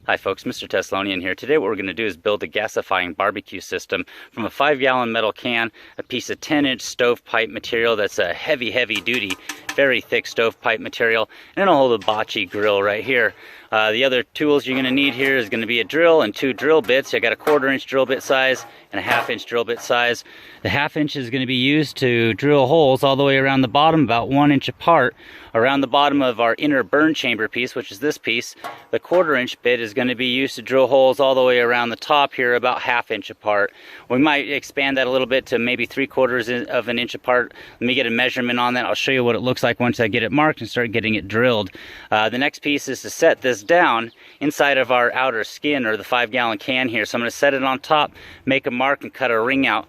Hi folks, Mr. Teslonian here. Today what we're going to do is build a gasifying barbecue system from a 5-gallon metal can, a piece of 10-inch stovepipe material that's a heavy duty, very thick stovepipe material, and it'll hold a bocce grill right here. The other tools you're going to need here is going to be a drill and 2 drill bits. I got a 1/4-inch drill bit size and a 1/2-inch drill bit size. The 1/2-inch is going to be used to drill holes all the way around the bottom, about 1 inch apart, around the bottom of our inner burn chamber piece, which is this piece. The 1/4-inch bit is going to be used to drill holes all the way around the top here, about 1/2 inch apart. We might expand that a little bit to maybe 3/4 of an inch apart. Let me get a measurement on that. I'll show you what it looks like once I get it marked and start getting it drilled. The next piece is to set this down inside of our outer skin, or the 5-gallon can here. So I'm going to set it on top, make a mark, and cut a ring out,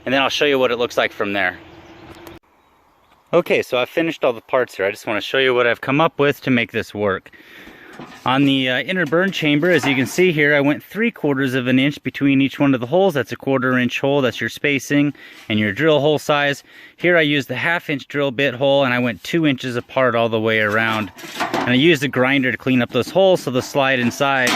and then I'll show you what it looks like from there. Okay, so I've finished all the parts here. I just want to show you what I've come up with to make this work. On the inner burn chamber, as you can see here, I went 3/4 of an inch between each one of the holes. That's a 1/4-inch hole. That's your spacing and your drill hole size. Here I used the 1/2-inch drill bit hole, and I went 2 inches apart all the way around. And I used a grinder to clean up those holes so they'll slide inside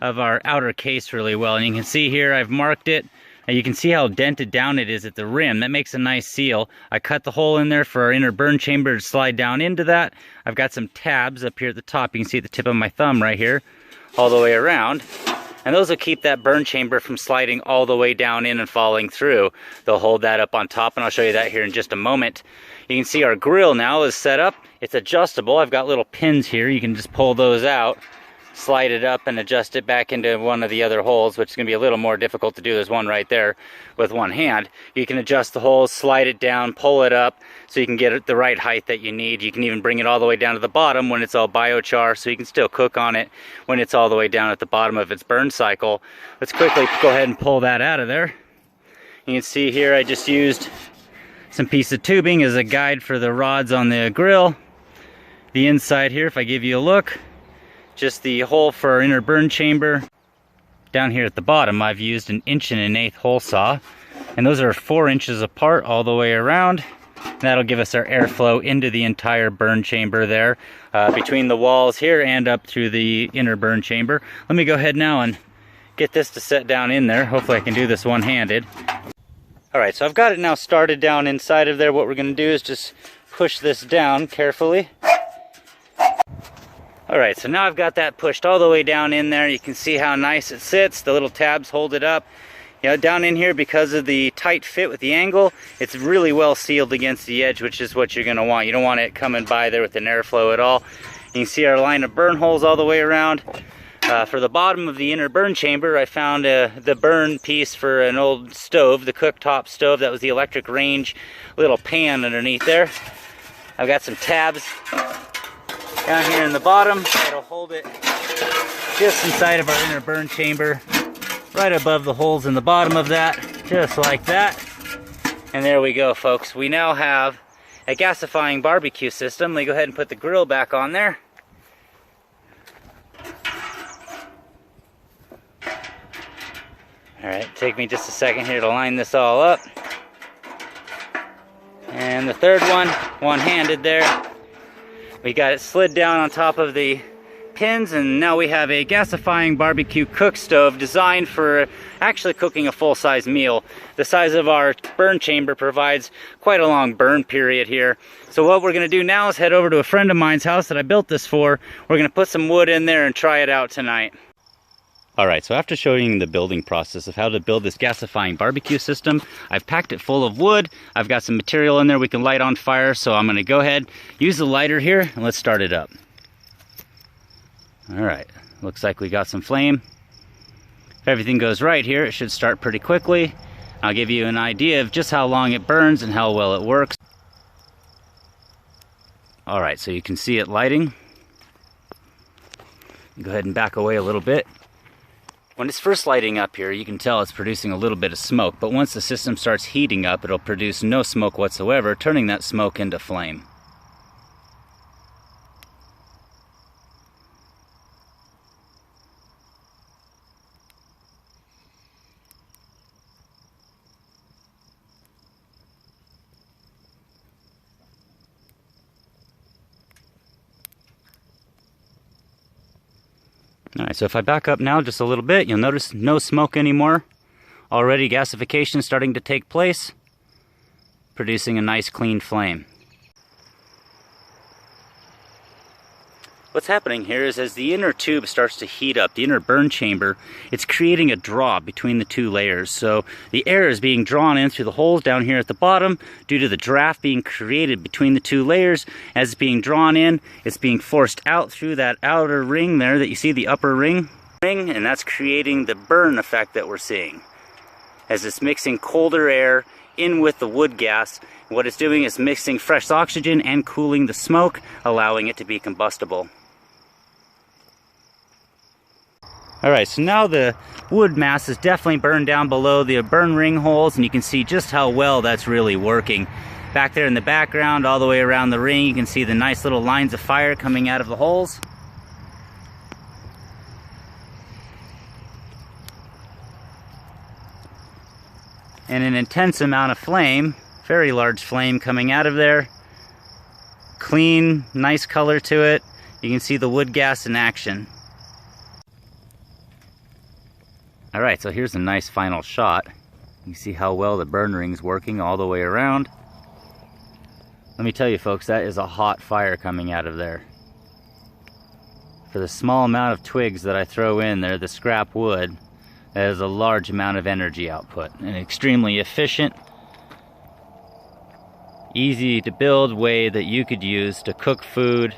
of our outer case really well. And you can see here I've marked it. And you can see how dented down it is at the rim. That makes a nice seal. I cut the hole in there for our inner burn chamber to slide down into that. I've got some tabs up here at the top. You can see at the tip of my thumb right here, all the way around. And those will keep that burn chamber from sliding all the way down in and falling through. They'll hold that up on top, and I'll show you that here in just a moment. You can see our grill now is set up. It's adjustable. I've got little pins here. You can just pull those out, slide it up, and adjust it back into one of the other holes, which is going to be a little more difficult to do. There's one right there with one hand. You can adjust the holes, slide it down, pull it up so you can get it the right height that you need. You can even bring it all the way down to the bottom when it's all biochar, so you can still cook on it when it's all the way down at the bottom of its burn cycle. Let's quickly go ahead and pull that out of there. You can see here I just used some piece of tubing as a guide for the rods on the grill. The inside here, if I give you a look, just the hole for our inner burn chamber. Down here at the bottom, I've used an 1 1/8" hole saw, and those are 4 inches apart all the way around. That'll give us our airflow into the entire burn chamber there, between the walls here and up through the inner burn chamber. Let me go ahead now and get this to set down in there. Hopefully I can do this one-handed. Alright, so I've got it now started down inside of there. What we're going to do is just push this down carefully. Alright, so now I've got that pushed all the way down in there. You can see how nice it sits. The little tabs hold it up. You know, down in here, because of the tight fit with the angle, it's really well sealed against the edge, which is what you're going to want. You don't want it coming by there with an airflow at all. You can see our line of burn holes all the way around. For the bottom of the inner burn chamber, I found the burn piece for an old stove, the cooktop stove. That was the electric range little pan underneath there. I've got some tabs down here in the bottom that'll hold it just inside of our inner burn chamber, right above the holes in the bottom of that, just like that. And there we go, folks. We now have a gasifying barbecue system. Let me go ahead and put the grill back on there. Alright, take me just a second here to line this all up. And the third one, one-handed there. We got it slid down on top of the pins, and now we have a gasifying barbecue cook stove designed for actually cooking a full-size meal. The size of our burn chamber provides quite a long burn period here. So what we're going to do now is head over to a friend of mine's house that I built this for. We're going to put some wood in there and try it out tonight. Alright, so after showing the building process of how to build this gasifying barbecue system, I've packed it full of wood. I've got some material in there we can light on fire, so I'm going to go ahead, use the lighter here, and let's start it up. Alright, looks like we got some flame. If everything goes right here, it should start pretty quickly. I'll give you an idea of just how long it burns and how well it works. Alright, so you can see it lighting. Go ahead and back away a little bit. When it's first lighting up here, you can tell it's producing a little bit of smoke, but once the system starts heating up, it'll produce no smoke whatsoever, turning that smoke into flame. Alright, so if I back up now just a little bit, you'll notice no smoke anymore. Already gasification starting to take place, producing a nice clean flame. What's happening here is as the inner tube starts to heat up, the inner burn chamber, it's creating a draw between the two layers. So the air is being drawn in through the holes down here at the bottom due to the draft being created between the two layers. As it's being drawn in, it's being forced out through that outer ring there that you see, the upper ring, and that's creating the burn effect that we're seeing. As it's mixing colder air in with the wood gas, what it's doing is mixing fresh oxygen and cooling the smoke, allowing it to be combustible. Alright, so now the wood mass is definitely burned down below the burn ring holes, and you can see just how well that's really working. Back there in the background, all the way around the ring, you can see the nice little lines of fire coming out of the holes. And an intense amount of flame, very large flame coming out of there. Clean, nice color to it. You can see the wood gas in action. Alright, so here's a nice final shot. You see how well the burn ring's working all the way around. Let me tell you folks, that is a hot fire coming out of there. For the small amount of twigs that I throw in there, the scrap wood, that is a large amount of energy output. An extremely efficient, easy to build way that you could use to cook food